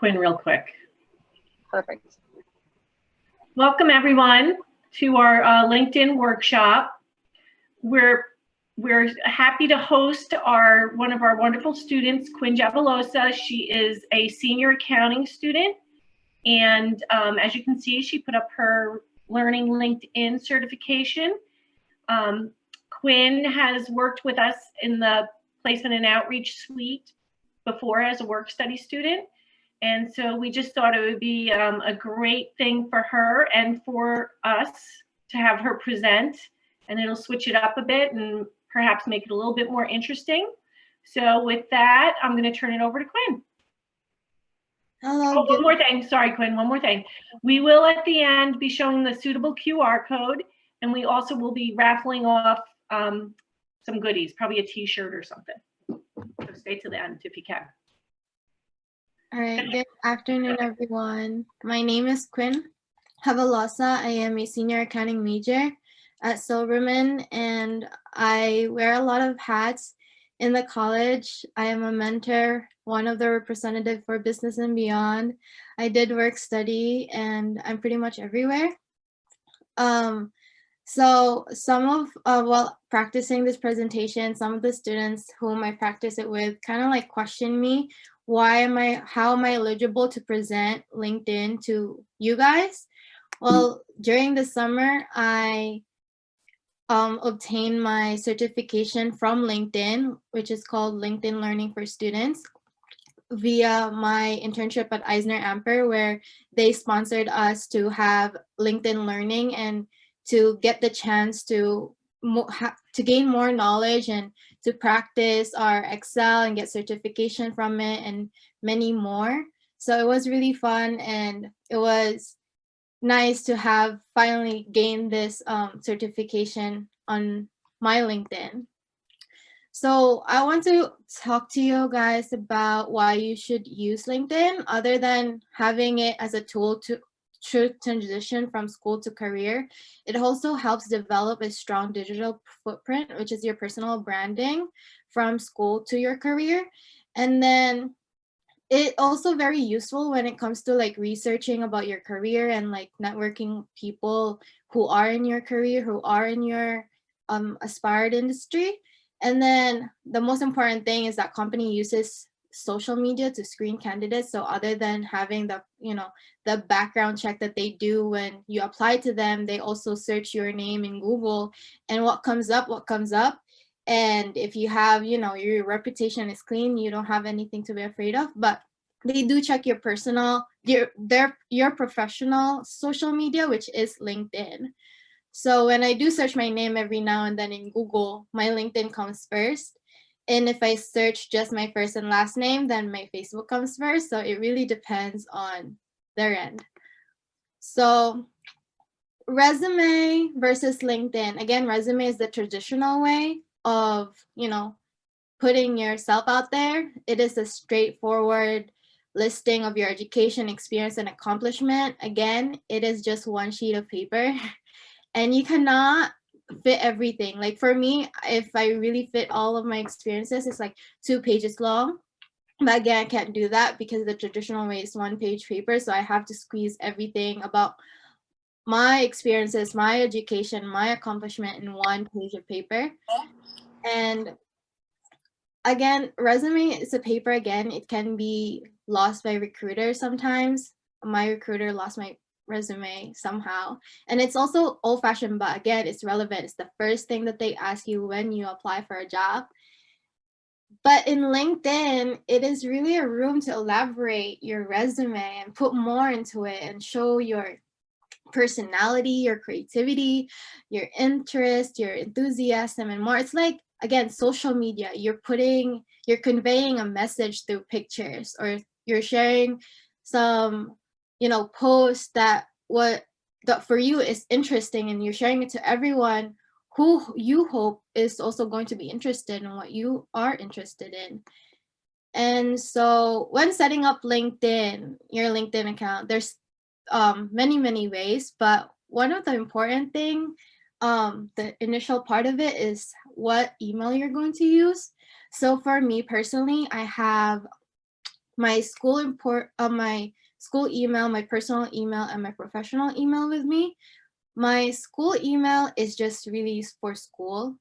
Kwin real quick. Perfect. Welcome everyone to our LinkedIn workshop. We're happy to host one of our wonderful students, Kwin Javelosa. She is a senior accounting student, and as you can see, she put up her Learning LinkedIn certification. Kwin has worked with us in the Placement and Outreach Suite before as a work study student. And so we just thought it would be a great thing for her and for us to have her present, and it'll switch it up a bit and perhaps make it a little bit more interesting. So with that, I'm going to turn it over to Kwin. Hello. Oh, one more thing. Sorry, Kwin, one more thing. We will at the end be showing the suitable QR code, and we also will be raffling off some goodies, probably a t-shirt or something. So stay to the end if you can. All right, good afternoon, everyone. My name is Kwin Javelosa. I am a senior accounting major at Silberman, and I wear a lot of hats in the college. I am a mentor, one of the representatives for Business and Beyond. I did work study, and I'm pretty much everywhere. So some of, while practicing this presentation, some of the students whom I practice it with kind of like question me, how am I eligible to present LinkedIn to you guys? Well, during the summer, I obtained my certification from LinkedIn, which is called LinkedIn Learning for Students, via my internship at Eisner-Amper, where they sponsored us to have LinkedIn Learning and to get the chance to gain more knowledge and to practice our Excel and get certification from it and many more. So it was really fun, and it was nice to have finally gained this certification on my LinkedIn. So I want to talk to you guys about why you should use LinkedIn, other than having it as a tool to transition from school to career. It also helps develop a strong digital footprint, which is your personal branding from school to your career. And then it also very useful when it comes to like researching about your career and like networking people who are in your career, who are in your aspired industry. And then the most important thing is that company uses social media to screen candidates. So other than having the background check that they do when you apply to them, they also search your name in Google, and what comes up. And if you have, your reputation is clean, you don't have anything to be afraid of. But they do check your personal, your professional social media, which is LinkedIn. So when I do search my name every now and then in Google, my LinkedIn comes first. And if I search just my first and last name, then my Facebook comes first. So it really depends on their end. So resume versus LinkedIn. Again, resume is the traditional way of, putting yourself out there. It is a straightforward listing of your education, experience, and accomplishment. Again, it is just one sheet of paper, and you cannot fit everything. Like for me, if I really fit all of my experiences, it's like 2 pages long. But again, I can't do that because the traditional way is 1-page paper. So I have to squeeze everything about my experiences, my education, my accomplishment in 1 page of paper. And again, resume is a paper. Again, it can be lost by recruiters sometimes. My recruiter lost my resume somehow, and it's also old-fashioned, but again, it's relevant. It's the first thing that they ask you when you apply for a job. But in LinkedIn, it is really a room to elaborate your resume and put more into it and show your personality, your creativity, your interest, your enthusiasm, and more. It's like, again, social media. You're conveying a message through pictures, or you're sharing some post that for you is interesting, and you're sharing it to everyone who you hope is also going to be interested in what you are interested in. And so when setting up your LinkedIn account, there's many ways, but one of the important thing, the initial part of it, is what email you're going to use. So for me personally, I have my school email, my personal email, and my professional email with me. My school email is just really used for school.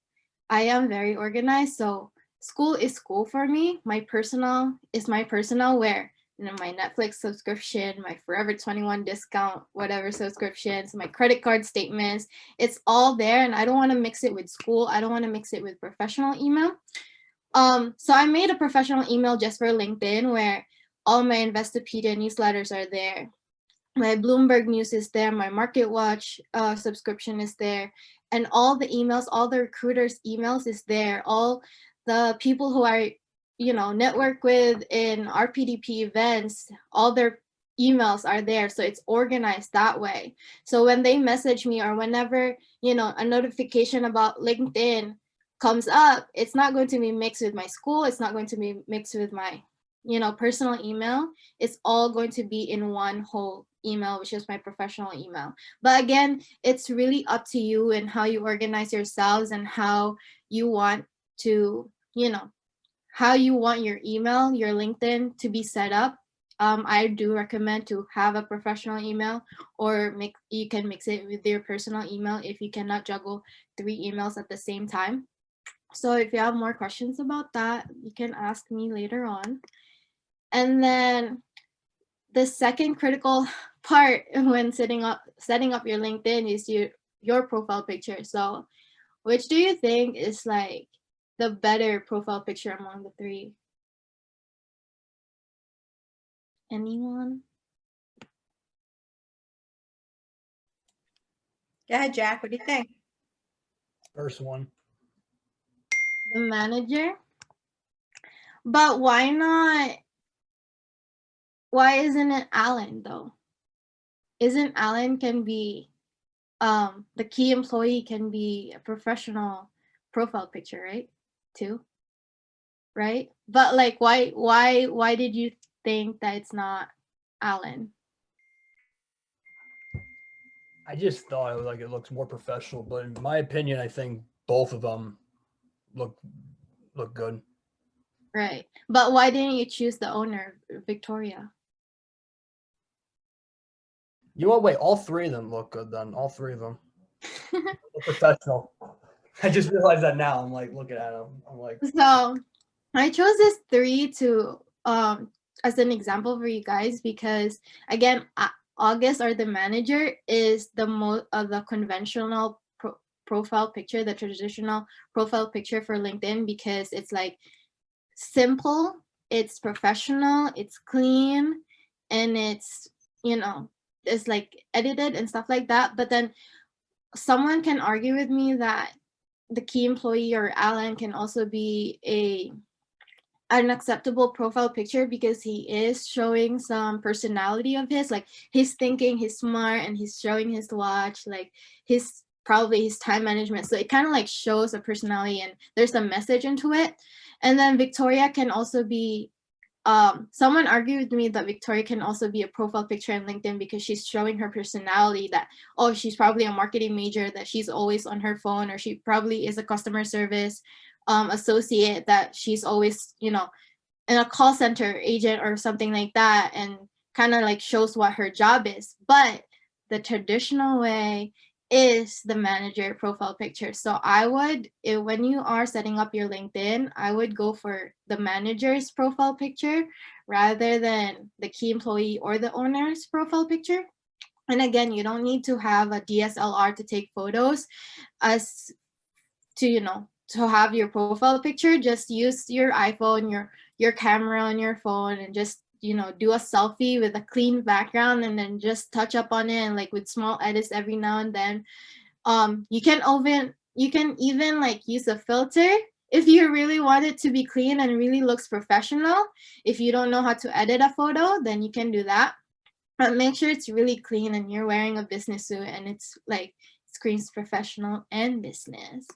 I am very organized, so school is school for me. My personal is my personal, where my Netflix subscription, my Forever 21 discount, whatever subscriptions, my credit card statements, it's all there, and I don't want to mix it with school. I don't want to mix it with professional email. So I made a professional email just for LinkedIn, where all my Investopedia newsletters are there. My Bloomberg News is there, my Market Watch subscription is there, and all the emails, all the recruiters' emails is there. All the people who I, network with in our PDP events, all their emails are there. So it's organized that way. So when they message me, or whenever, a notification about LinkedIn comes up, it's not going to be mixed with my school. It's not going to be mixed with my, personal email. It's all going to be in one whole email, which is my professional email. But again, it's really up to you and how you organize yourselves and how you want to, how you want your email, your LinkedIn to be set up. I do recommend to have a professional email, or you can mix it with your personal email if you cannot juggle 3 emails at the same time. So if you have more questions about that, you can ask me later on. And then the second critical part when setting up your LinkedIn is your profile picture. So which do you think is like the better profile picture among the 3? Anyone? Go ahead, Jack. What do you think? First one. The manager? But why not? Why isn't it Alan though? Isn't Alan can be the key employee can be a professional profile picture, right? Too. Right? But like why did you think that it's not Alan? I just thought it looks more professional, but in my opinion, I think both of them look good. Right. But why didn't you choose the owner, Victoria? You know what? Wait, all 3 of them look good then. All 3 of them. Look professional. I just realized that now. I'm like looking at them. I'm like, So I chose this 3 to as an example for you guys, because again, August, or the manager, is the most of the conventional profile picture, the traditional profile picture for LinkedIn, because it's like simple, it's professional, it's clean, and it's it's like edited and stuff like that. But then someone can argue with me that the key employee, or Alan, can also be an acceptable profile picture because he is showing some personality of his, like he's thinking, he's smart, and he's showing his watch, like probably his time management. So it kind of like shows a personality, and there's a message into it. And then Victoria can also be someone argued with me that Victoria can also be a profile picture in LinkedIn because she's showing her personality, that she's probably a marketing major, that she's always on her phone, or she probably is a customer service associate, that she's always in a call center agent or something like that, and kind of like shows what her job is. But the traditional way is the manager profile picture. So I would, when you are setting up your LinkedIn, I would go for the manager's profile picture rather than the key employee or the owner's profile picture. And again, you don't need to have a DSLR to take photos as to to have your profile picture. Just use your iPhone, your camera on your phone, and just do a selfie with a clean background, and then just touch up on it, and like with small edits every now and then. You can even like use a filter if you really want it to be clean and really looks professional. If you don't know how to edit a photo, then you can do that. But make sure it's really clean and you're wearing a business suit and it's like screams professional and business.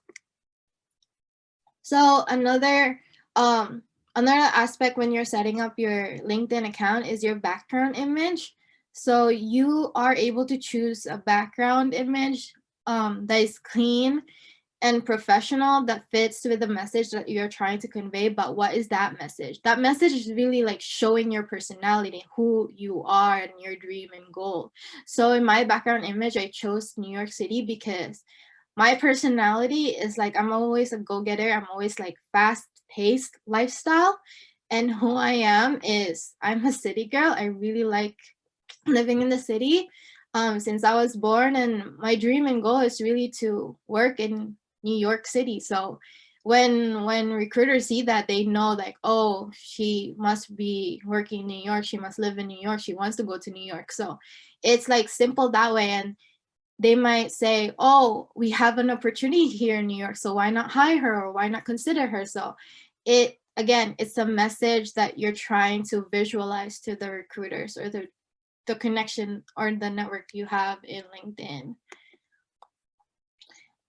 So another aspect when you're setting up your LinkedIn account is your background image. So you are able to choose a background image that is clean and professional that fits with the message that you're trying to convey. But what is that message? That message is really like showing your personality, who you are, and your dream and goal. So in my background image, I chose New York City because my personality is like, I'm always a go-getter. I'm always like fast-paced lifestyle. And who I am is I'm a city girl. I really like living in the city since I was born, and my dream and goal is really to work in New York City. So when recruiters see that, they know like, oh, she must be working in New York, she must live in New York, she wants to go to New York. So it's like simple that way. And they might say, oh, we have an opportunity here in New York, so why not hire her, or why not consider her? So it, again, it's a message that you're trying to visualize to the recruiters or the connection or the network you have in LinkedIn.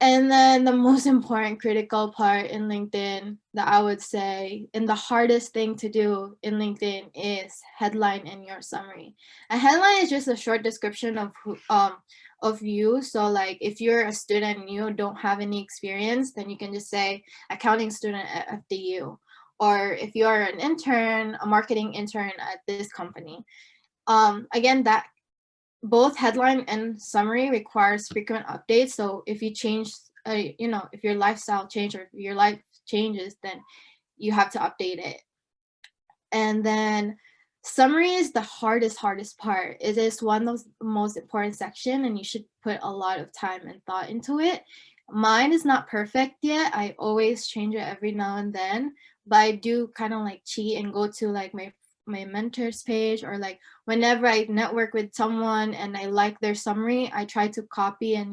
And then the most important critical part in LinkedIn that I would say, and the hardest thing to do in LinkedIn, is headline and your summary. A headline is just a short description of you. So like if you're a student and you don't have any experience, then you can just say accounting student at FDU. Or if you're an intern, a marketing intern at this company. Again, that both headline and summary requires frequent updates. So if you change, if your lifestyle changes or if your life changes, then you have to update it. And then summary is the hardest part. It is one of the most important section, and you should put a lot of time and thought into it. Mine is not perfect yet. I always change it every now and then, but I do kind of like cheat and go to like my mentors page, or like whenever I network with someone and I like their summary, I try to copy and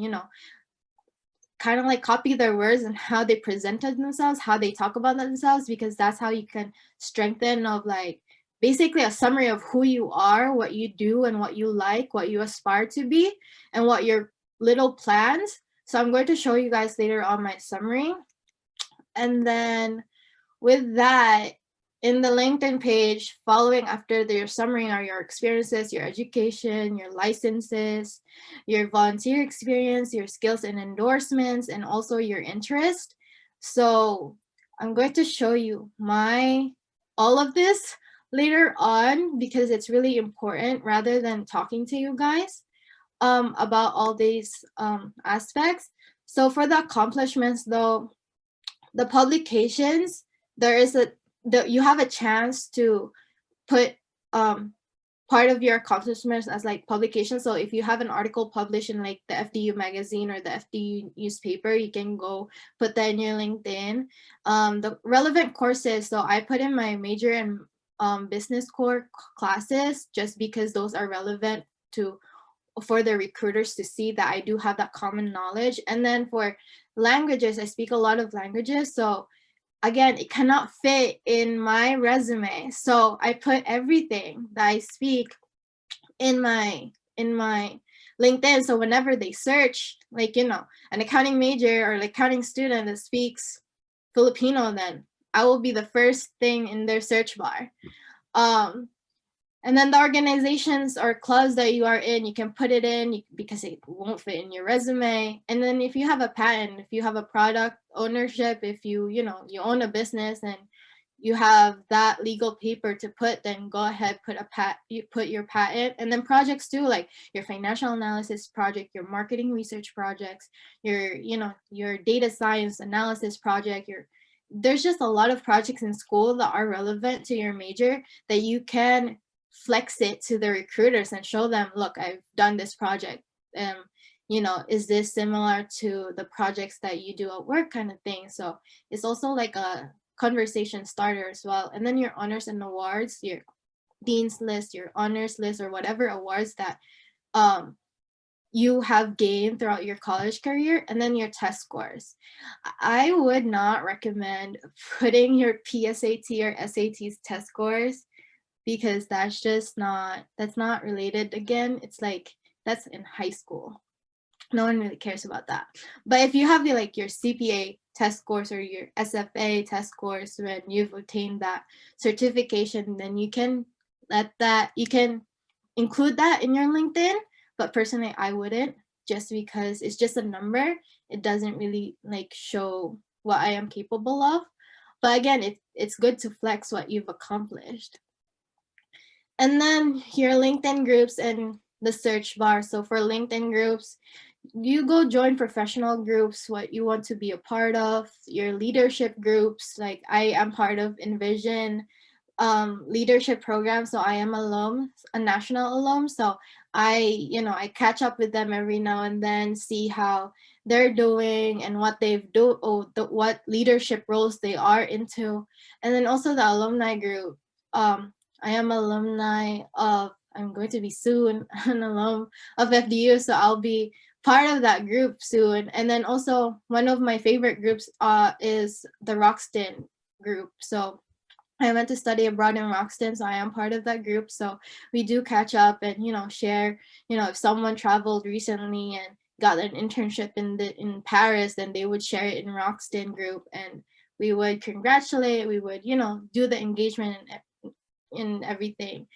kind of like copy their words and how they presented themselves, how they talk about themselves, because that's how you can strengthen of like basically a summary of who you are, what you do, and what you like, what you aspire to be, and what your little plans. So I'm going to show you guys later on my summary. And then with that, in the LinkedIn page, following after your summary are your experiences, your education, your licenses, your volunteer experience, your skills and endorsements, and also your interest. So I'm going to show you all of this later on, because it's really important rather than talking to you guys about all these aspects. So for the accomplishments though, the publications, you have a chance to put part of your accomplishments as like publication. So if you have an article published in like the FDU magazine or the FDU newspaper, you can go put that in your LinkedIn. The relevant courses, so I put in my major and business core classes just because those are relevant for the recruiters to see that I do have that common knowledge. And then for languages, I speak a lot of languages. So again, it cannot fit in my resume. So I put everything that I speak in my LinkedIn. So whenever they search, like, an accounting major or like accounting student that speaks Filipino, then I will be the first thing in their search bar. And then the organizations or clubs that you are in, you can put it in because it won't fit in your resume. And then if you have a patent, if you have a product ownership, if you own a business and you have that legal paper to put, then go ahead, you put your patent. And then projects too, like your financial analysis project, your marketing research projects, your data science analysis project, there's just a lot of projects in school that are relevant to your major that you can flex it to the recruiters and show them, look, I've done this project. Is this similar to the projects that you do at work, kind of thing? So it's also like a conversation starter as well. And then your honors and awards, your dean's list, your honors list, or whatever awards that you have gained throughout your college career, and then your test scores. I would not recommend putting your PSAT or SATs test scores, because that's not related. Again, it's like that's in high school. No one really cares about that. But if you have your CPA test scores or your SFA test scores when you've obtained that certification, then you can include that in your LinkedIn. But personally, I wouldn't, just because it's just a number. It doesn't really like show what I am capable of. But again, it's good to flex what you've accomplished. And then your LinkedIn groups and the search bar. So for LinkedIn groups, you go join professional groups, what you want to be a part of, your leadership groups. Like I am part of Envision leadership program. So I am a national alum. So I catch up with them every now and then, see how they're doing and what what leadership roles they are into. And then also the alumni group. I am alumni of, I'm going to be soon an alum of FDU, so I'll be part of that group soon. And then also one of my favorite groups is the Roxton group. So I went to study abroad in Roxton, so I am part of that group. So we do catch up and, share, if someone traveled recently and got an internship in Paris, then they would share it in Roxton group and we would congratulate, we would, do the engagement in everything.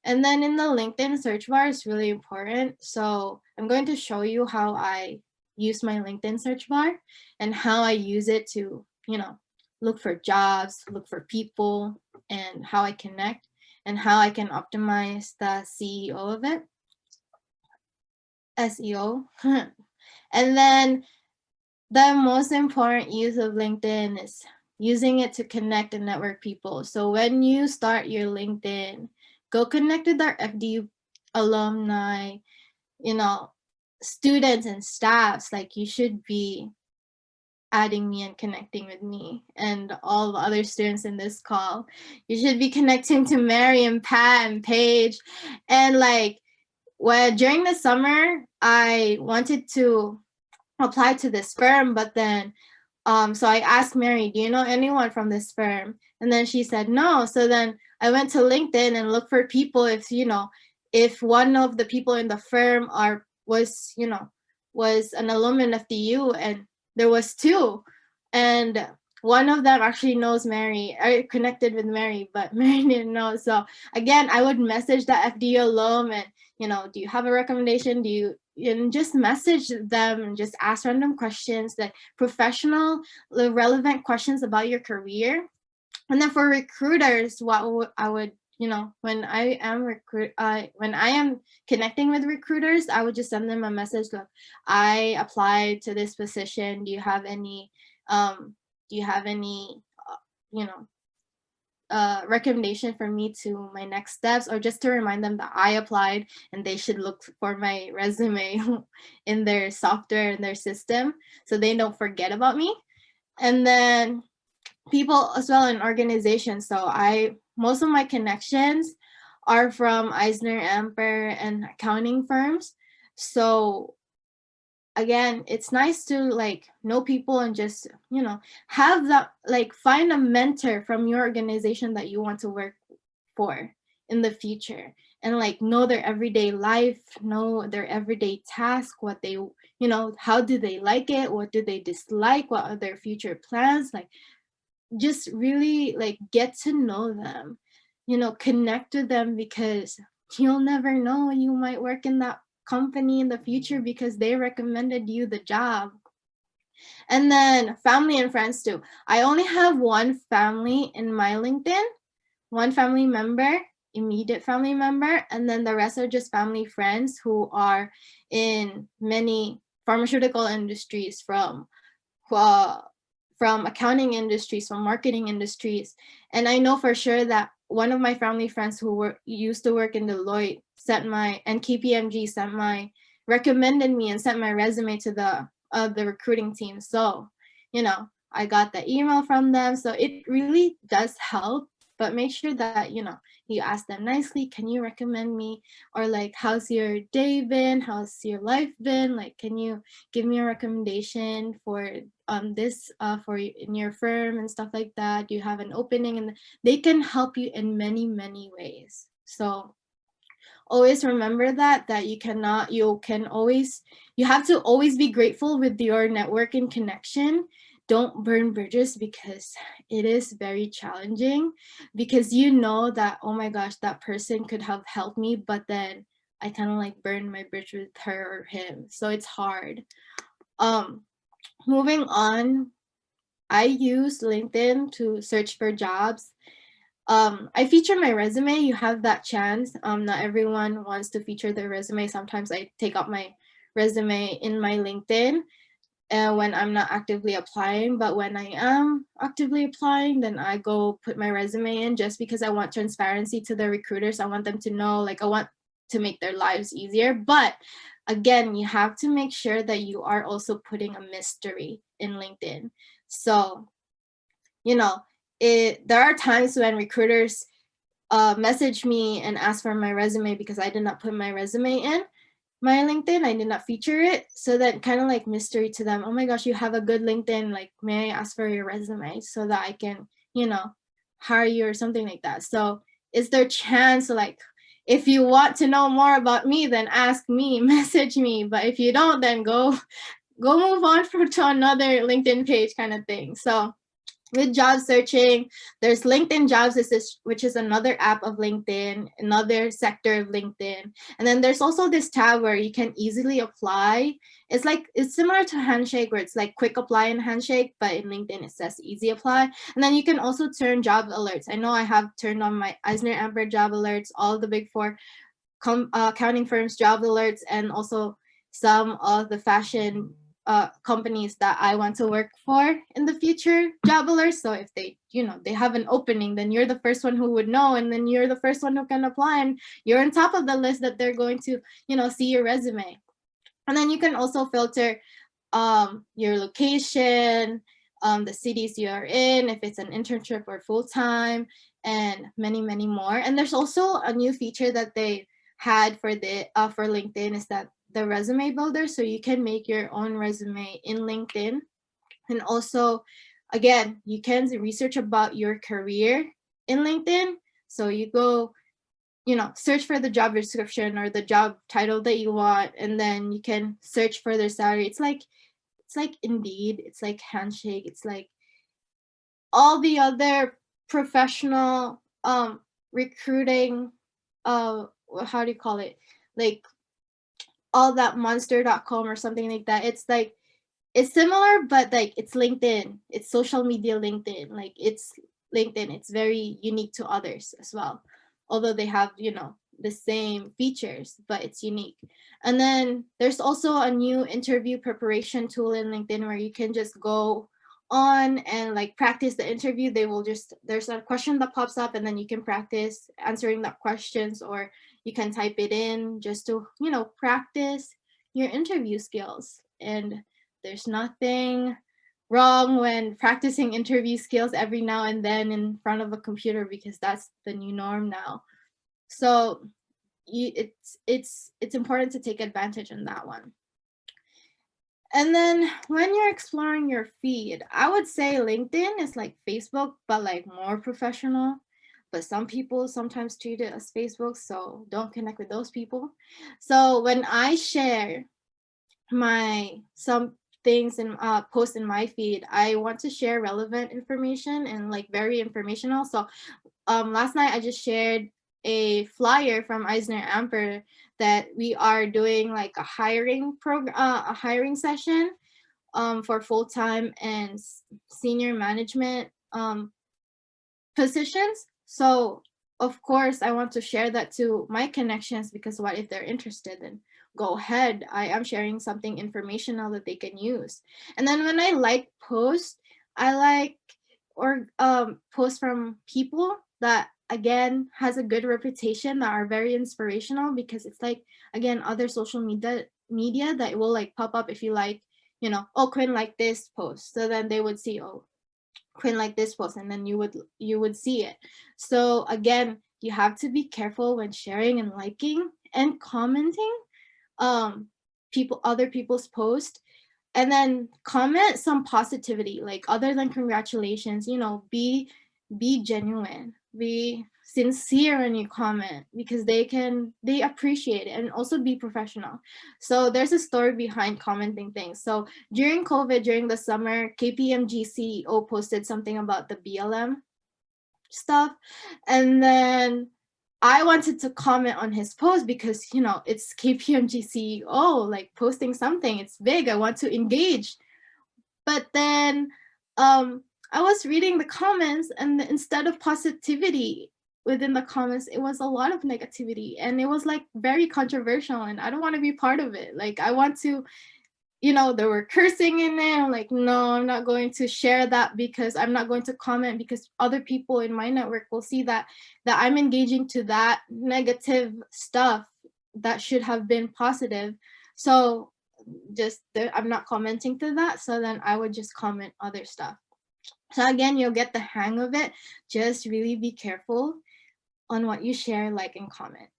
And then in the LinkedIn search bar is really important. So I'm going to show you how I use my LinkedIn search bar and how I use it to, look for jobs, look for people, and how I connect and how I can optimize the CEO of it, SEO. And then the most important use of LinkedIn is using it to connect and network people. So when you start your LinkedIn, go connect with our FDU alumni, students and staffs. Like you should be adding me and connecting with me and all the other students in this call. You should be connecting to Mary and Pat and Paige. And like during the summer, I wanted to apply to this firm, but then so I asked Mary, do you know anyone from this firm? And then she said no. So then I went to LinkedIn and looked for people if one of the people in the firm was an alumni of FDU, and there was two. And one of them actually knows Mary. I connected with Mary, but Mary didn't know. So again, I would message that FDU alum and, do you have a recommendation? And just message them and just ask random questions, like professional, relevant questions about your career. And then for recruiters, I would, when I am connecting with recruiters, I would just send them a message like, I applied to this position. Do you have any, recommendation for me to my next steps, or just to remind them that I applied and they should look for my resume in their software, in their system, so they don't forget about me. And then people as well in organizations. So most of my connections are from Eisner, Amper, and accounting firms. So again, it's nice to like know people and just, have that, like find a mentor from your organization that you want to work for in the future, and like know their everyday life, know their everyday task, what they, how do they like it, what do they dislike, what are their future plans, like just really like get to know them, connect with them, because you'll never know, you might work in that company in the future because they recommended you the job. And then family and friends too. I only have one family in my LinkedIn, one family member, immediate family member, and then the rest are just family friends who are in many pharmaceutical industries, from accounting industries, from marketing industries. And I know for sure that one of my family friends who used to work in Deloitte and KPMG recommended me and sent my resume to the recruiting team. So, I got the email from them. So it really does help, but make sure that, you ask them nicely, can you recommend me? Or like, how's your day been? How's your life been? Like, can you give me a recommendation for this for in your firm and stuff like that? Do you have an opening? And they can help you in many, many ways. So always remember that you have to always be grateful with your network and connection. Don't burn bridges, because it is very challenging, because that, oh my gosh, that person could have helped me, but then I kind of like burned my bridge with her or him. So it's hard. Moving on, I use LinkedIn to search for jobs. I feature my resume. You have that chance. Not everyone wants to feature their resume. Sometimes I take out my resume in my LinkedIn when I'm not actively applying. But when I am actively applying, then I go put my resume in just because I want transparency to the recruiters. I want them to know, like, I want to make their lives easier. But again, you have to make sure that you are also putting a mystery in LinkedIn. So, you know, there are times when recruiters message me and ask for my resume because I did not put my resume in my LinkedIn. I did not feature it. So that kind of like mystery to them. Oh my gosh, you have a good LinkedIn. Like, may I ask for your resume so that I can, hire you or something like that. So is there chance, like, if you want to know more about me, then ask me, message me. But if you don't, then go move on to another LinkedIn page kind of thing. So with job searching, there's LinkedIn Jobs, which is another app of LinkedIn, another sector of LinkedIn. And then there's also this tab where you can easily apply. It's similar to Handshake, where it's like quick apply in Handshake, but in LinkedIn it says easy apply. And then you can also turn job alerts. I know I have turned on my Eisner-Amper job alerts, all the big four accounting firms job alerts, and also some of the fashion companies that I want to work for in the future job alerts. So if they have an opening, then you're the first one who would know, and then you're the first one who can apply, and you're on top of the list that they're going to see your resume. And then you can also filter your location, the cities you are in, if it's an internship or full-time, and many more. And there's also a new feature that they had for LinkedIn, is that the resume builder. So you can make your own resume in LinkedIn. And also, again, you can research about your career in LinkedIn. So you go, search for the job description or the job title that you want, and then you can search for their salary. It's like Indeed, it's like Handshake, it's like all the other professional recruiting, how do you call it? Like all that monster.com or something like that. It's like, it's similar, but like it's LinkedIn. It's social media LinkedIn. Like it's LinkedIn. It's very unique to others as well. Although they have, the same features, but it's unique. And then there's also a new interview preparation tool in LinkedIn where you can just go on and like practice the interview. There's a question that pops up, and then you can practice answering that questions, or you can type it in just to, practice your interview skills. And there's nothing wrong when practicing interview skills every now and then in front of a computer, because that's the new norm now. So it's important to take advantage on that one. And then when you're exploring your feed, I would say LinkedIn is like Facebook, but like more professional. But some people sometimes treat it as Facebook, so don't connect with those people. So when I share some things and post in my feed, I want to share relevant information and like very informational. So last night I just shared a flyer from Eisner-Amper that we are doing like a hiring program, a hiring session for full-time and senior management positions. So of course I want to share that to my connections, because what if they're interested? Then go ahead. I am sharing something informational that they can use. And then when I posts, I posts from people that again has a good reputation, that are very inspirational, because it's like, again, other social media that will like pop up if you like, oh, Kwin liked this post, so then they would see, oh, Kwin liked this post, and then you would see it. So again, you have to be careful when sharing and liking and commenting other people's posts. And then comment some positivity, like other than congratulations, be genuine, be sincere when you comment, because they appreciate it, and also be professional. So there's a story behind commenting things. So during COVID, during the summer, KPMG CEO posted something about the BLM stuff, and then I wanted to comment on his post because, you know, it's KPMG CEO, like posting something, it's big, I want to engage. But then I was reading the comments, and instead of positivity within the comments, it was a lot of negativity, and it was like very controversial, and I don't want to be part of it. Like, I want to, you know, there were cursing in there. I'm like, no, I'm not going to share that, because I'm not going to comment, because other people in my network will see that I'm engaging to that negative stuff that should have been positive. So just I'm not commenting to that. So then I would just comment other stuff. So again, you'll get the hang of it. Just really be careful on what you share, like, and comment.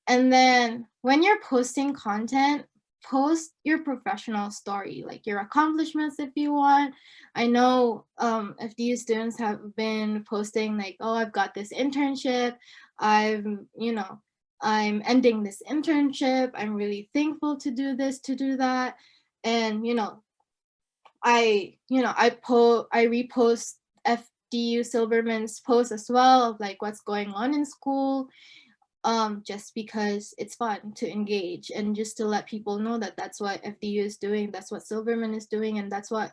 And then when you're posting content, post your professional story, like your accomplishments if you want. I know FDU students have been posting like, oh, I've got this internship, I'm ending this internship, I'm really thankful to do this, to do that. And I repost FDU Silberman's post as well of like what's going on in school, just because it's fun to engage and just to let people know that that's what FDU is doing, that's what Silberman is doing, and that's what,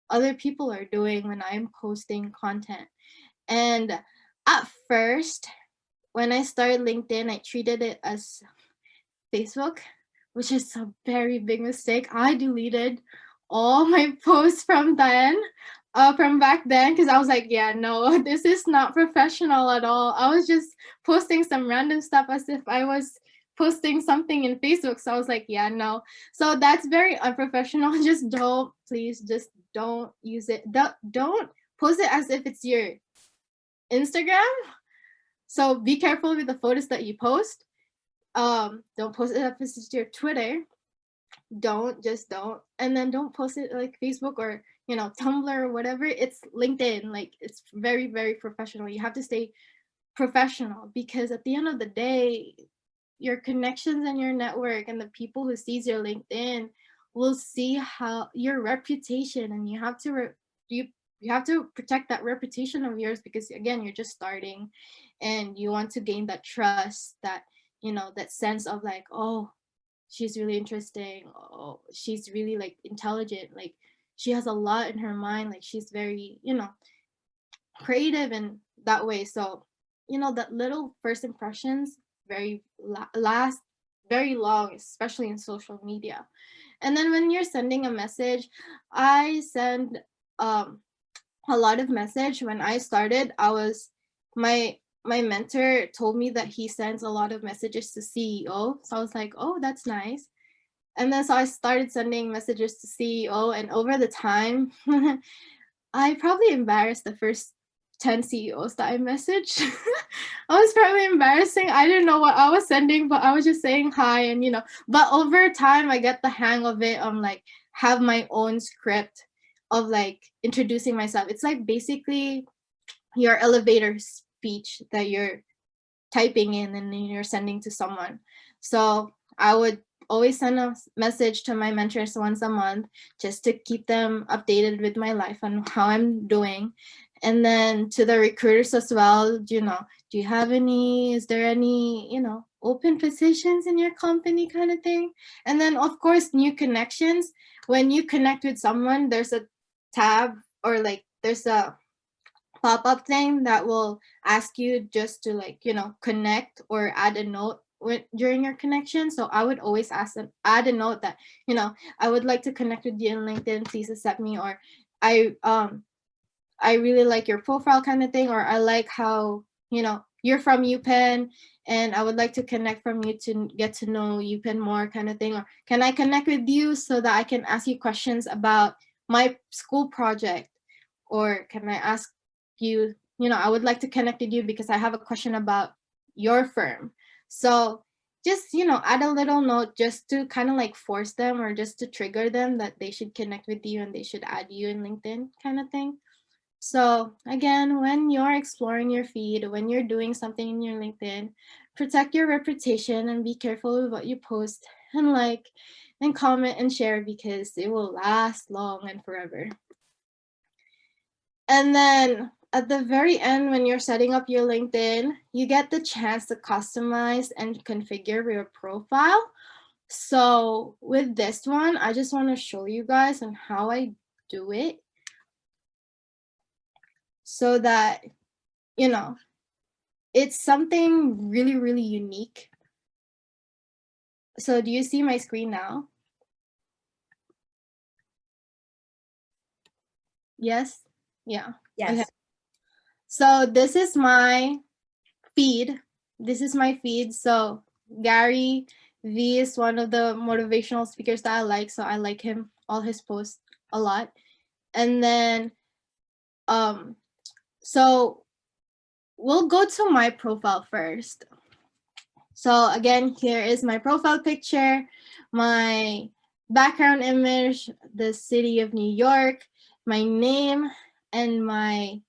other people are doing when I'm posting content. And at first, when I started LinkedIn, I treated it as Facebook, which is a very big mistake. I deleted all my posts from then. From back then, because I was like, yeah, no, this is not professional at all. I was just posting some random stuff as if I was posting something in Facebook. So I was like, yeah, no. So that's very unprofessional. Please just don't use it. Don't post it as if it's your Instagram. So be careful with the photos that you post. Don't post it as if it's your Twitter. Don't. And then don't post it like Facebook or Tumblr or whatever. It's LinkedIn. Like, it's very, very professional. You have to stay professional, because at the end of the day, your connections and your network and the people who sees your LinkedIn will see how your reputation, and you have to you have to protect that reputation of yours, because again, you're just starting and you want to gain that trust, that that sense of like, oh, she's really interesting, oh, she's really like intelligent, like she has a lot in her mind, like she's very creative in that way. So that little first impressions last very long, especially in social media. And then when you're sending a message, I send a lot of message. When I started, my mentor told me that he sends a lot of messages to CEO. So I was like, oh, that's nice. And then so I started sending messages to CEO, and over the time, I probably embarrassed the first 10 CEOs that I messaged. I was probably embarrassing. I didn't know what I was sending, but I was just saying hi, and but over time I get the hang of it. I'm like, have my own script of like introducing myself. It's like basically your elevator speech that you're typing in and then you're sending to someone. So I would always send a message to my mentors once a month, just to keep them updated with my life and how I'm doing. And then to the recruiters as well, is there any, open positions in your company, kind of thing. And then of course, new connections. When you connect with someone, there's a tab, or like there's a pop-up thing that will ask you just to like, connect or add a note during your connection. So I would always add a note that, I would like to connect with you on LinkedIn, please accept me, or I really like your profile, kind of thing, or I like how, you're from UPenn and I would like to connect from you to get to know UPenn more, kind of thing. Or can I connect with you so that I can ask you questions about my school project? Or can I ask you, I would like to connect with you because I have a question about your firm. So just, add a little note just to kind of like force them, or just to trigger them that they should connect with you and they should add you in LinkedIn, kind of thing. So again, when you're exploring your feed, when you're doing something in your LinkedIn, protect your reputation and be careful with what you post and like and comment and share, because it will last long and forever. And then at the very end, when you're setting up your LinkedIn, you get the chance to customize and configure your profile. So with this one, I just want to show you guys on how I do it so that, you know, it's something really, really unique. So do you see my screen now? Yes? Yeah. Yes. Okay. So this is my feed. This is my feed. So Gary V is one of the motivational speakers that I like. So I like him, all his posts a lot. And then, so we'll go to my profile first. So again, here is my profile picture, my background image, the city of New York, my name, and my,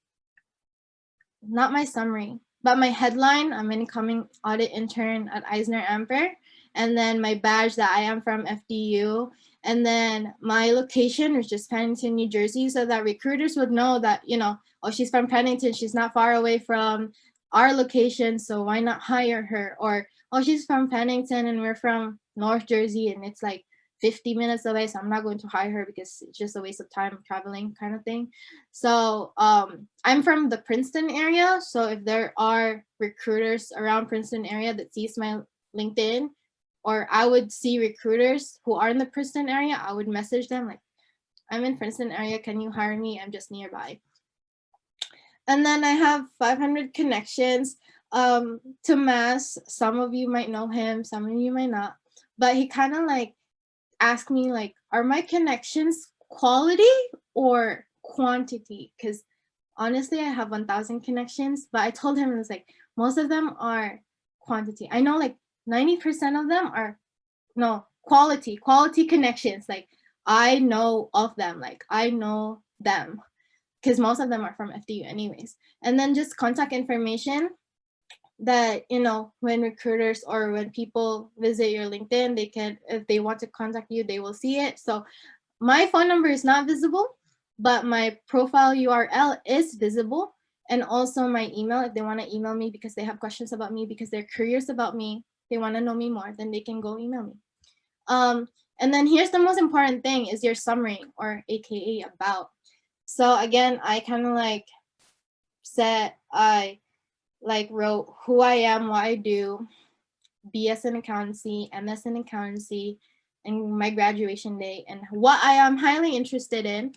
not my summary, but my headline. I'm an incoming audit intern at Eisner-Amper. And then my badge that I am from FDU. And then my location is just Pennington, New Jersey, so that recruiters would know that, you know, oh, she's from Pennington, she's not far away from our location, so why not hire her? Or, oh, she's from Pennington and we're from North Jersey and it's like 50 minutes away, so I'm not going to hire her because it's just a waste of time traveling kind of thing. So I'm from the Princeton area, so if there are recruiters around Princeton area that sees my LinkedIn, or I would see recruiters who are in the Princeton area, I would message them like, I'm in Princeton area, can you hire me? I'm just nearby. And then I have 500 connections. To Mass, some of you might know him, some of you might not, but he kind of like asked me like, are my connections quality or quantity? Because honestly, I have 1,000 connections, but I told him it was like, most of them are quantity. I know like 90% of them are quality connections. Like I know of them, like I know them because most of them are from FDU anyways. And then just contact information that, you know, when recruiters or when people visit your LinkedIn, they can, if they want to contact you, they will see it. So my phone number is not visible, but my profile URL is visible. And also my email, if they want to email me because they have questions about me, because they're curious about me, they want to know me more, then they can go email me. And then here's the most important thing is your summary, or AKA about. So again, I kind of like said, I like wrote who I am, what I do, BS in accountancy, MS in accountancy, and my graduation date, and what I am highly interested in,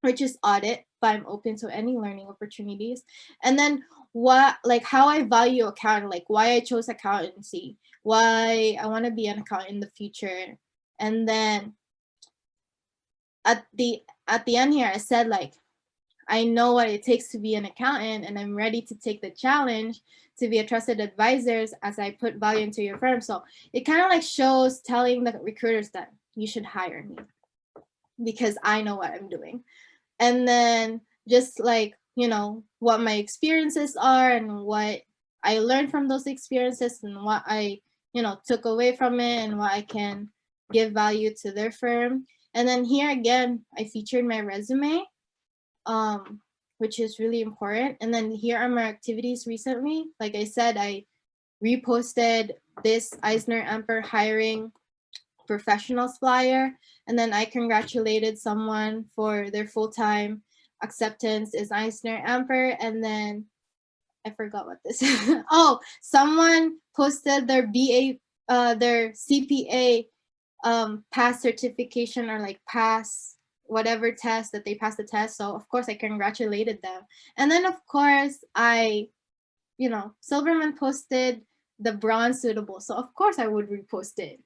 which is audit, but I'm open to any learning opportunities. And then what, like how I value accounting, like why I chose accountancy, why I want to be an accountant in the future. And then at the end here, I said like, I know what it takes to be an accountant and I'm ready to take the challenge to be a trusted advisor as I put value into your firm. So it kind of like shows telling the recruiters that you should hire me because I know what I'm doing. And then just like, you know, what my experiences are and what I learned from those experiences and what I, you know, took away from it and what I can give value to their firm. And then here again, I featured my resume, which is really important. And then here are my activities recently. Like I said, I reposted this Eisner-Amper hiring professionals flyer, and then I congratulated someone for their full-time acceptance is Eisner-Amper, and then I forgot what this is. Oh, someone posted their their CPA pass certification, or like pass whatever test that they passed the test. So of course I congratulated them. And then of course I, you know, Silberman posted the bronze suitable. So of course I would repost it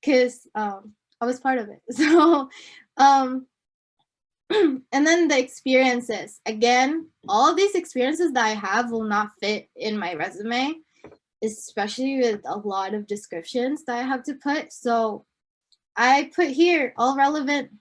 because I was part of it. So and then the experiences, again, all of these experiences that I have will not fit in my resume, especially with a lot of descriptions that I have to put. So I put here all relevant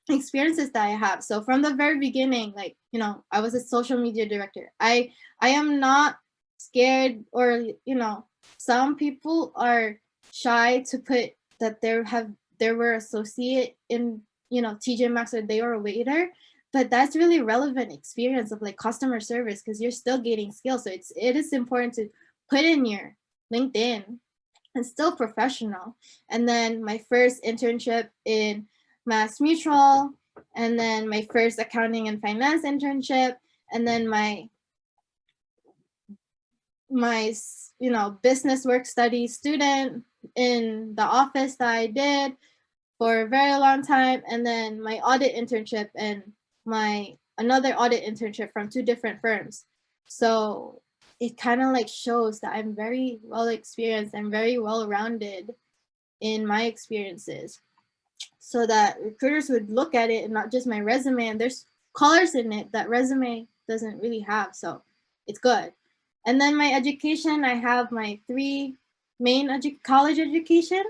experiences that I have. So from the very beginning, like, you know, I was a social media director. I am not scared, or, you know, some people are shy to put that they were associate in, you know, TJ Maxx, or they were a waiter. but that's really relevant experience of like customer service because you're still gaining skills. So it is important to put in your LinkedIn and still professional. And then my first internship in Mass Mutual, and then my first accounting and finance internship, and then my business work study student in the office that I did for a very long time, and then my audit internship and my another audit internship from 2 different firms. So it kind of like shows that I'm very well experienced and very well rounded in my experiences, so that recruiters would look at it and not just my resume, and there's colors in it that resume doesn't really have, so it's good. And then my education, I have my 3 main college education.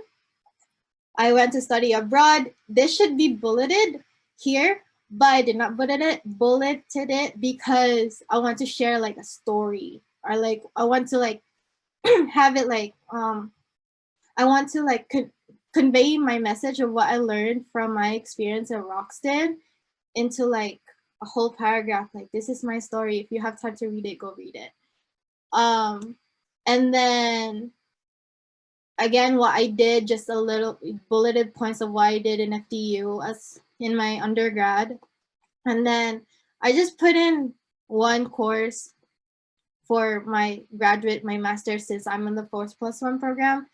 I went to study abroad. This should be bulleted here, but I did not bulleted it because I want to share like a story, or like I want to like have it like I want to like convey my message of what I learned from my experience at Roxton into like a whole paragraph. Like, this is my story. If you have time to read it, go read it. And then again, what I did, just a little bulleted points of what I did in FDU as in my undergrad. And then I just put in 1 course for my graduate, my master's, since I'm in the 4+1 program.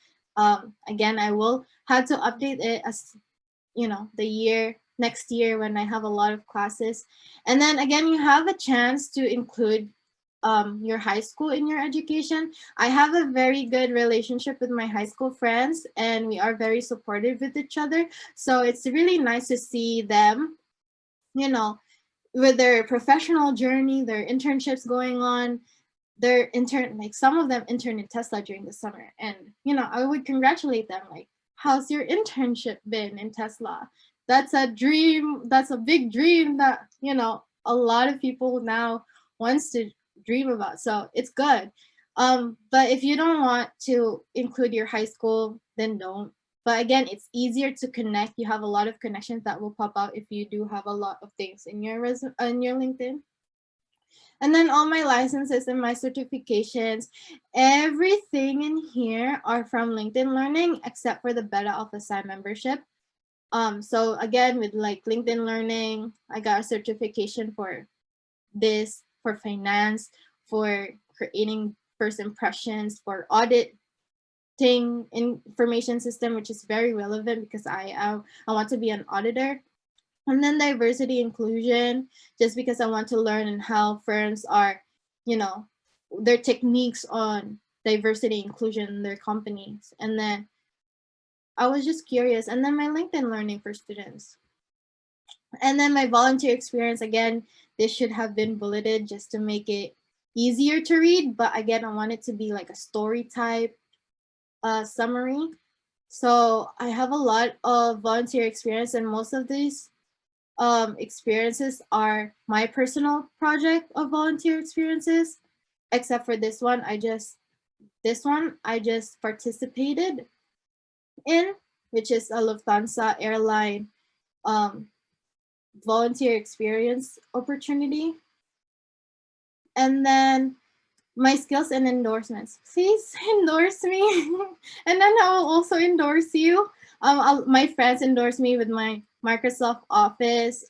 Again, I will have to update it as, the next year when I have a lot of classes. And then again, you have a chance to include your high school in your education. I have a very good relationship with my high school friends, and we are very supportive with each other. So it's really nice to see them, with their professional journey, their internships going on, like some of them intern in Tesla during the summer. And, I would congratulate them, like, how's your internship been in Tesla? That's a dream. That's a big dream that, a lot of people now wants to dream about. So it's good. But if you don't want to include your high school, then don't. But again, it's easier to connect. You have a lot of connections that will pop out if you do have a lot of things in your LinkedIn. And then all my licenses and my certifications, everything in here are from LinkedIn Learning, except for the Beta Alpha Psi membership. So again, with like LinkedIn Learning, I got a certification for this, for finance, for creating first impressions, for auditing information system, which is very relevant because I want to be an auditor. And then diversity inclusion, just because I want to learn and how firms are, their techniques on diversity inclusion in their companies. And then I was just curious. And then my LinkedIn Learning for students. And then my volunteer experience, again, this should have been bulleted just to make it easier to read. But again, I want it to be like a story type summary. So I have a lot of volunteer experience, and most of these experiences are my personal project of volunteer experiences, except for this one. I just participated in, which is a Lufthansa airline volunteer experience opportunity. And then my skills and endorsements. Please endorse me. And then I will also endorse you. My friends endorse me with my Microsoft Office.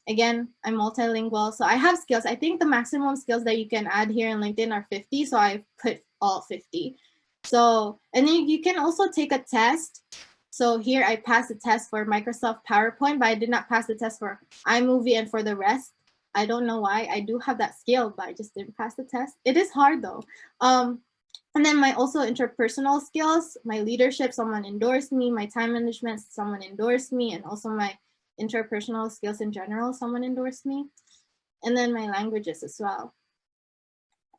Again, I'm multilingual, so I have skills. I think the maximum skills that you can add here in LinkedIn are 50, so I put all 50. So, and then you can also take a test. So here I passed the test for Microsoft PowerPoint, but I did not pass the test for iMovie and for the rest. I don't know why. I do have that skill, but I just didn't pass the test. It is hard though. And then my also interpersonal skills, my leadership, someone endorsed me, my time management, someone endorsed me, and also my interpersonal skills in general, someone endorsed me. And then my languages as well.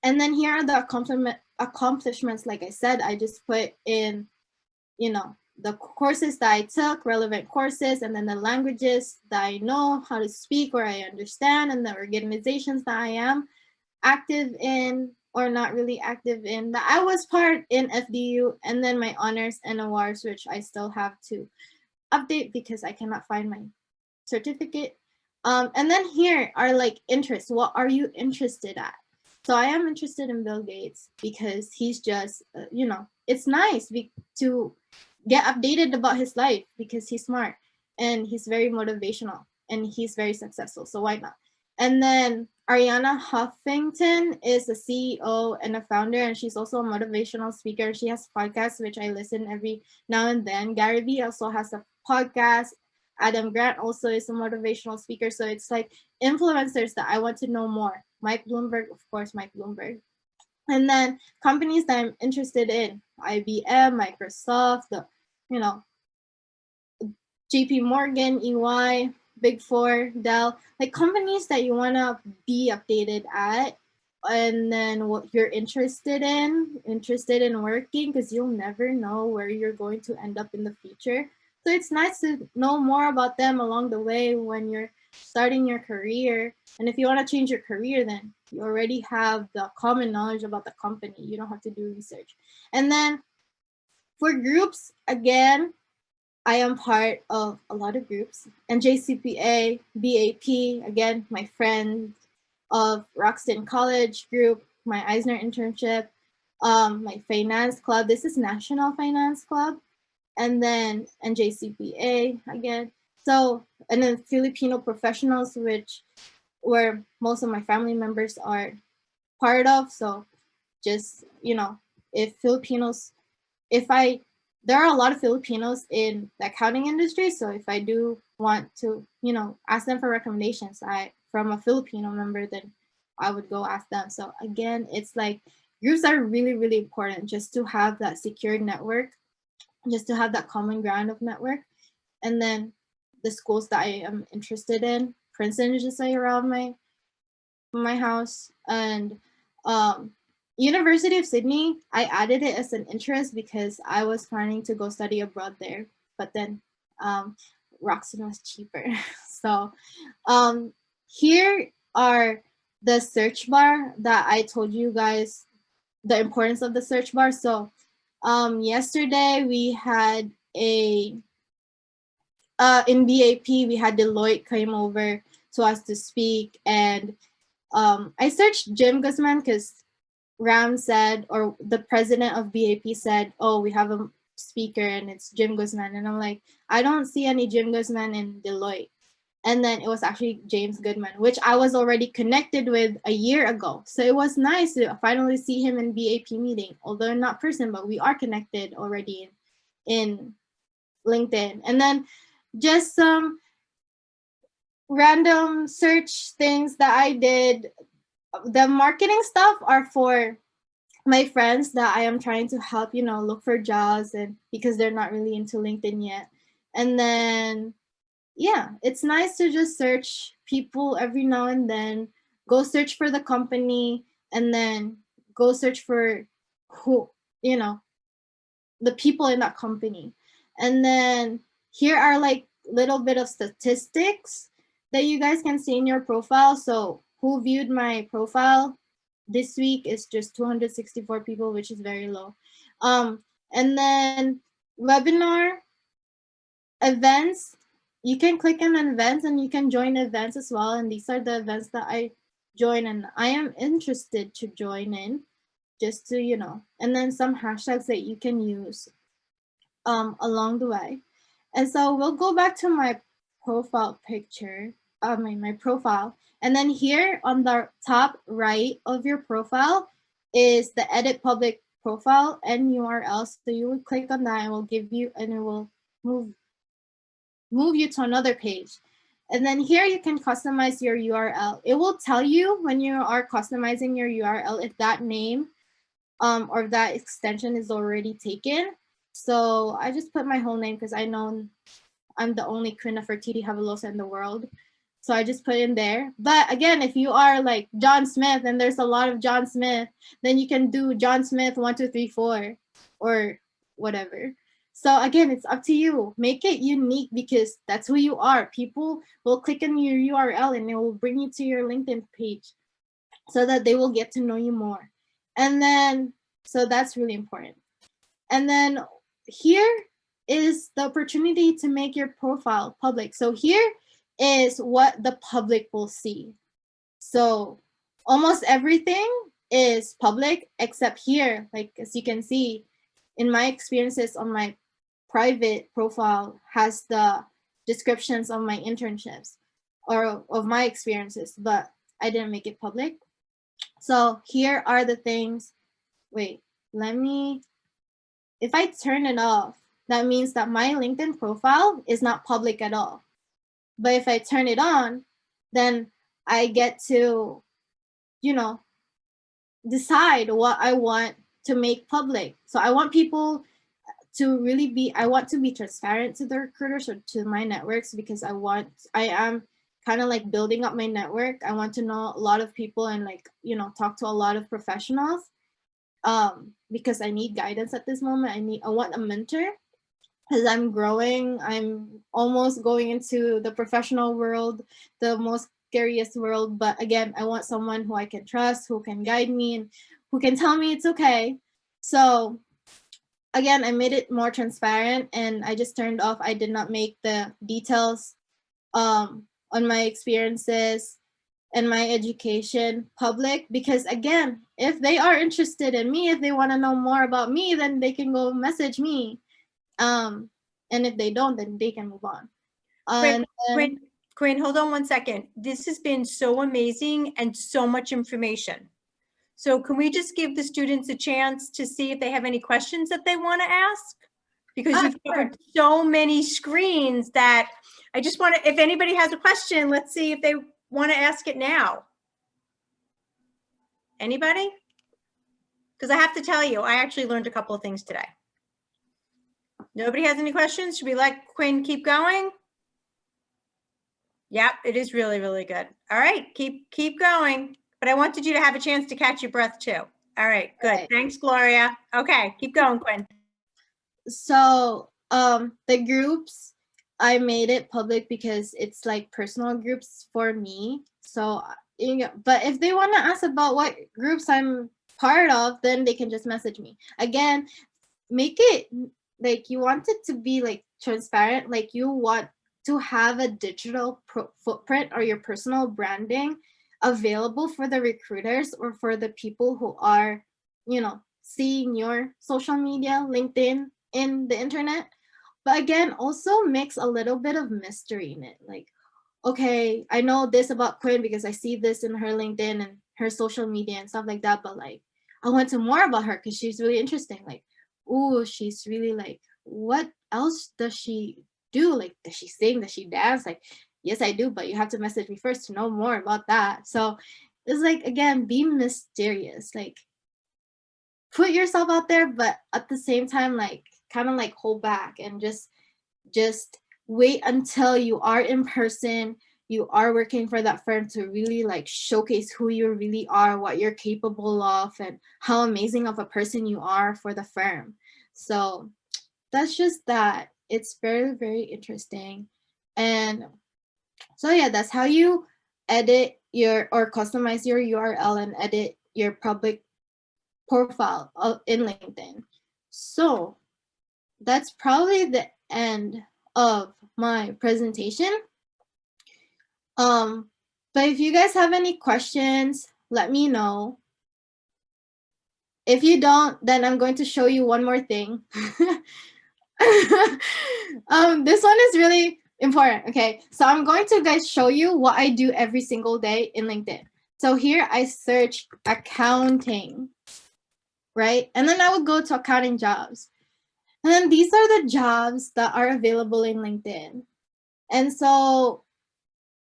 And then here are the accomplishments. Like I said, I just put in, the courses that I took, relevant courses, and then the languages that I know how to speak or I understand, and the organizations that I am active in or not really active in, that I was part in FDU, and then my honors and awards, which I still have to update because I cannot find my certificate. And then here are like interests. What are you interested at? So I am interested in Bill Gates because he's just, you know, it's nice to get updated about his life because he's smart and he's very motivational and he's very successful. So why not? And then Ariana Huffington is a CEO and a founder, and she's also a motivational speaker. She has podcasts, which I listen every now and then. Gary Vee also has a podcast. Adam Grant also is a motivational speaker. So it's like influencers that I want to know more. Mike Bloomberg, of course, Mike Bloomberg. And then companies that I'm interested in, IBM, Microsoft, you know, JP Morgan, EY, Big Four, Dell, like companies that you want to be updated at, and then what you're interested in working, because you'll never know where you're going to end up in the future. So it's nice to know more about them along the way when you're starting your career. And if you want to change your career, then you already have the common knowledge about the company. You don't have to do research. And then for groups, again, I am part of a lot of groups, NJCPA, BAP, again, my friend of Roxton College group, my Eisner internship, my finance club. This is National Finance Club, and then NJCPA again. So, and then Filipino professionals, which where most of my family members are part of. So just, you know, there are a lot of Filipinos in the accounting industry. So if I do want to, you know, ask them for recommendations from a Filipino member, then I would go ask them. So again, it's like groups are really, really important just to have that secured network, just to have that common ground of network. And then the schools that I am interested in, Princeton is just like around my house, and University of Sydney, I added it as an interest because I was planning to go study abroad there, but then Roxton was cheaper. So here are the search bar that I told you guys the importance of the search bar. So yesterday we had in BAP, we had Deloitte came over to us to speak, and I searched Jim Guzman because Ram said, or the president of BAP said, oh, we have a speaker and it's Jim Guzman. And I'm like, I don't see any Jim Guzman in Deloitte. And then it was actually James Goodman, which I was already connected with a year ago. So it was nice to finally see him in BAP meeting, although not person, but we are connected already in LinkedIn. And then just some random search things that I did. The marketing stuff are for my friends that I am trying to help, you know, look for jobs, and because they're not really into LinkedIn yet. And then, yeah, it's nice to just search people every now and then, go search for the company, and then go search for who, you know, the people in that company. And then here are like little bit of statistics that you guys can see in your profile. So who viewed my profile this week is just 264 people, which is very low. And then webinar events, you can click on events and you can join events as well. And these are the events that I join and I am interested to join in, just to, you know, and then some hashtags that you can use along the way. And so we'll go back to my profile picture, my profile. And then here on the top right of your profile is the edit public profile and URL. So you would click on that and it will give you, and it will move you to another page. And then here you can customize your URL. It will tell you when you are customizing your URL if that name or that extension is already taken. So I just put my whole name because I know I'm the only Kwin Nefertiti Javelosa in the world. So I just put in there. But again, if you are like John Smith and there's a lot of John Smith, then you can do John Smith 1, 2, 3, 4 or whatever. So again, it's up to you. Make it unique because that's who you are. People will click on your URL and it will bring you to your LinkedIn page so that they will get to know you more. And then, so that's really important. And then here is the opportunity to make your profile public. So here is what the public will see. So almost everything is public except here, like as you can see, in my experiences on my private profile has the descriptions of my internships or of my experiences, but I didn't make it public. So here are the things. Wait, if I turn it off, that means that my LinkedIn profile is not public at all. But if I turn it on, then I get to, decide what I want to make public. So I want people to really I want to be transparent to the recruiters or to my networks, because I am kind of like building up my network. I want to know a lot of people and talk to a lot of professionals, because I need guidance at this moment. I want a mentor because I'm growing. I'm almost going into the professional world, the most scariest world. But again, I want someone who I can trust, who can guide me, and who can tell me it's okay. So again, I made it more transparent, and I just turned off. I did not make the details on my experiences and my education public, because again, if they are interested in me, if they want to know more about me, then they can go message me. And if they don't, then they can move on. Kwin, hold on one second. This has been so amazing and so much information. So can we just give the students a chance to see if they have any questions that they want to ask? Because you've covered so many screens that I just want to, if anybody has a question, let's see if they want to ask it now. Anybody? Because I have to tell you, I actually learned a couple of things today. Nobody has any questions? Should we let Kwin keep going? Yep, it is really, really good. All right, keep going. But I wanted you to have a chance to catch your breath too. All right, good. Right. Thanks, Gloria. Okay, keep going, Kwin. So the groups, I made it public because it's like personal groups for me. So, but if they want to ask about what groups I'm part of, then they can just message me. Again, make it like you want it to be like transparent, like you want to have a digital footprint or your personal branding available for the recruiters or for the people who are, seeing your social media, LinkedIn, in the internet. But again, also mix a little bit of mystery in it. Like, okay, I know this about Kwin because I see this in her LinkedIn and her social media and stuff like that. But like, I want to more about her because she's really interesting. Like, ooh, she's really like, what else does she do? Like, does she sing? Does she dance? Like, yes, I do, but you have to message me first to know more about that. So it's like, again, be mysterious. Like, put yourself out there, but at the same time, like, kind of like hold back and just wait until you are in person, you are working for that firm to really like showcase who you really are, what you're capable of, and how amazing of a person you are for the firm. So that's just that. It's very, very interesting. And so yeah, that's how you edit or customize your URL and edit your public profile in LinkedIn. So that's probably the end of my presentation. But if you guys have any questions, let me know. If you don't, then I'm going to show you one more thing. This one is really important. Okay, so I'm going to guys show you what I do every single day in LinkedIn. So here I search accounting, right? And then I would go to accounting jobs. And then these are the jobs that are available in LinkedIn. And so,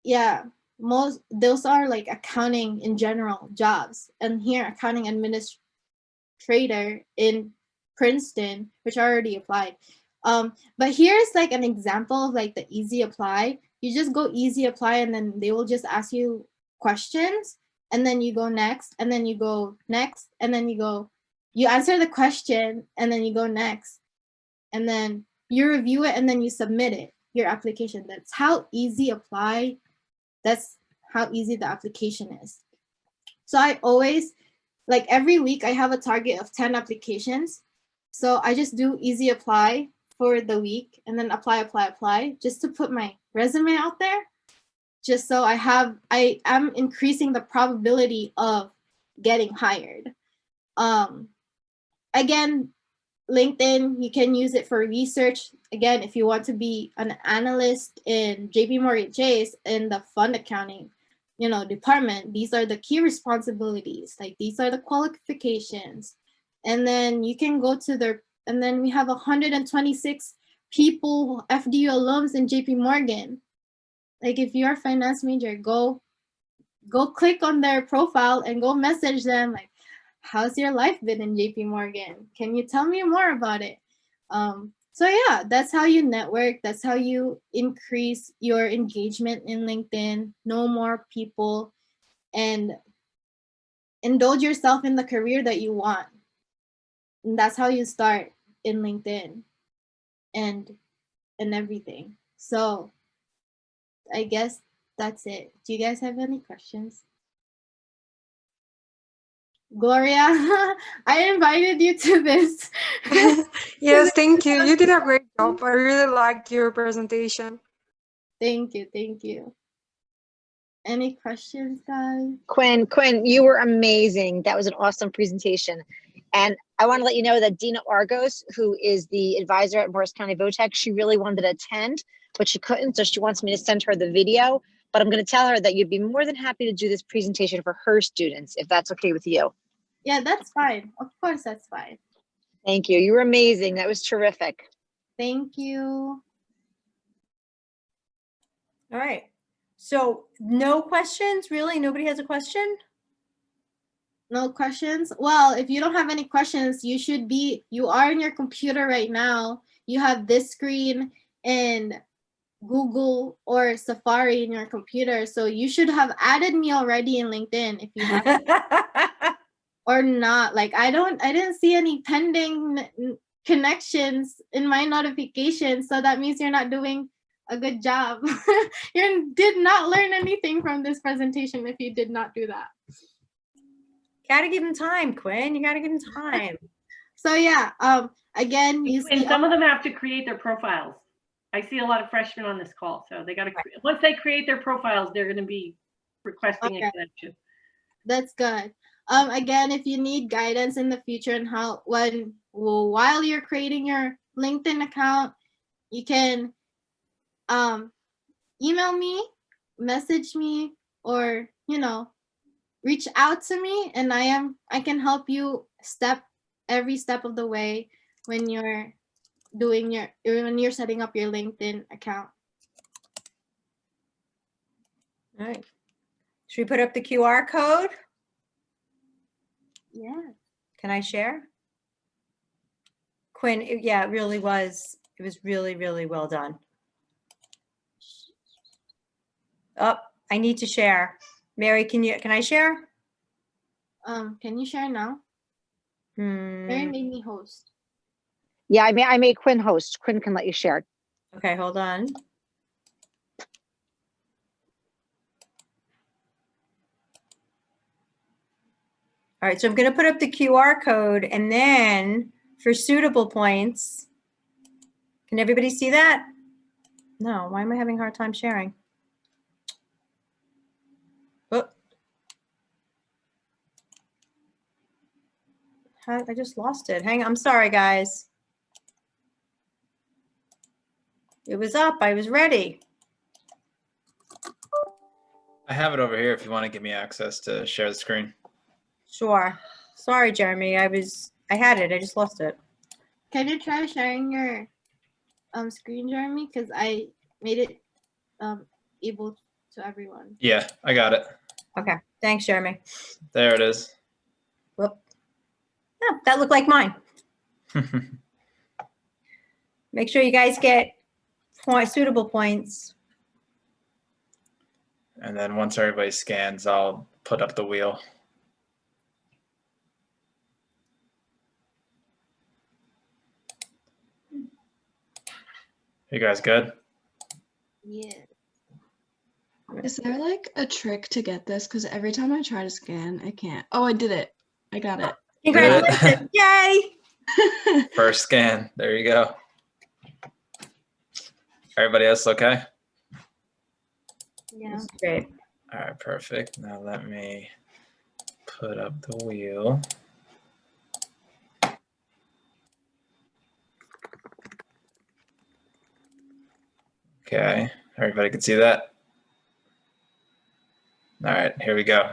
yeah, those are like accounting in general jobs. And here, accounting administrator in Princeton, which I already applied. But here's like an example of like the easy apply. You just go easy apply, and then they will just ask you questions, and then you go next, and then you go next, and then you answer the question, and then you go next. And then you review it, and then you submit it, your application. That's how easy apply. That's how easy the application is. So I always, like every week, I have a target of 10 applications. So I just do easy apply for the week, and then apply, just to put my resume out there. just so I am increasing the probability of getting hired. Again, LinkedIn, you can use it for research. Again, if you want to be an analyst in JP Morgan Chase in the fund accounting, department, these are the key responsibilities. Like, these are the qualifications. And then you can go to and then we have 126 people, FDU alums in JP Morgan. Like, if you're a finance major, go click on their profile and go message them, like, how's your life been in JP Morgan? Can you tell me more about it? So yeah, that's how you network. That's how you increase your engagement in LinkedIn, know more people, and indulge yourself in the career that you want. And that's how you start in LinkedIn and everything. So I guess that's it. Do you guys have any questions? Gloria, I invited you to this. Yes, thank you. You did a great job. I really liked your presentation. Thank you, thank you. Any questions, guys? Kwin, you were amazing. That was an awesome presentation. And I want to let you know that Dina Argos, who is the advisor at Morris County VOTEC, she really wanted to attend, but she couldn't. So she wants me to send her the video. But I'm going to tell her that you'd be more than happy to do this presentation for her students, if that's okay with you. Yeah, that's fine. Of course, that's fine. Thank you. You were amazing. That was terrific. Thank you. All right. So no questions, really? Nobody has a question? No questions? Well, if you don't have any questions, you are in your computer right now. You have this screen and Google or Safari in your computer. So you should have added me already in LinkedIn if you have or not. Like, I didn't see any pending connections in my notifications. So that means you're not doing a good job. You did not learn anything from this presentation if you did not do that. Gotta give them time, Kwin. You gotta give them time. So yeah, again, And some of them have to create their profiles. I see a lot of freshmen on this call, so they got to, once they create their profiles, they're going to be requesting a connection. That's good. Again, if you need guidance in the future and while you're creating your LinkedIn account, you can email me, message me, or reach out to me, and I can help you every step of the way when you're setting up your LinkedIn account. All right. Should we put up the QR code? Yeah. Can I share? Kwin, yeah, it really was. It was really, really well done. Oh, I need to share. Mary, can I share? Can you share now? Mary made me host. Yeah, I made Kwin host. Kwin can let you share. Okay, hold on. All right, so I'm going to put up the QR code, and then for suitable points, can everybody see that? No, why am I having a hard time sharing? Oh. I just lost it. Hang on, I'm sorry, guys. It was up, I was ready. I have it over here if you want to give me access to share the screen. Sure. Sorry, Jeremy. I had it. I just lost it. Can you try sharing your screen, Jeremy? Because I made it able to everyone. Yeah, I got it. Okay. Thanks, Jeremy. There it is. Whoop. Yeah, that looked like mine. Make sure you guys get suitable points. And then once everybody scans, I'll put up the wheel. You guys good? Yeah. Is there like a trick to get this? Because every time I try to scan, I can't. Oh, I did it. I got it. Congratulations. Yay. First scan. There you go. Everybody else okay? Yeah. This is great. All right, perfect. Now let me put up the wheel. Okay, everybody can see that? All right, here we go.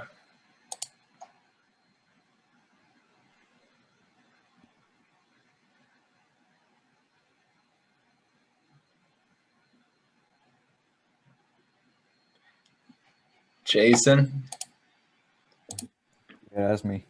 Jason, Yeah, that's me.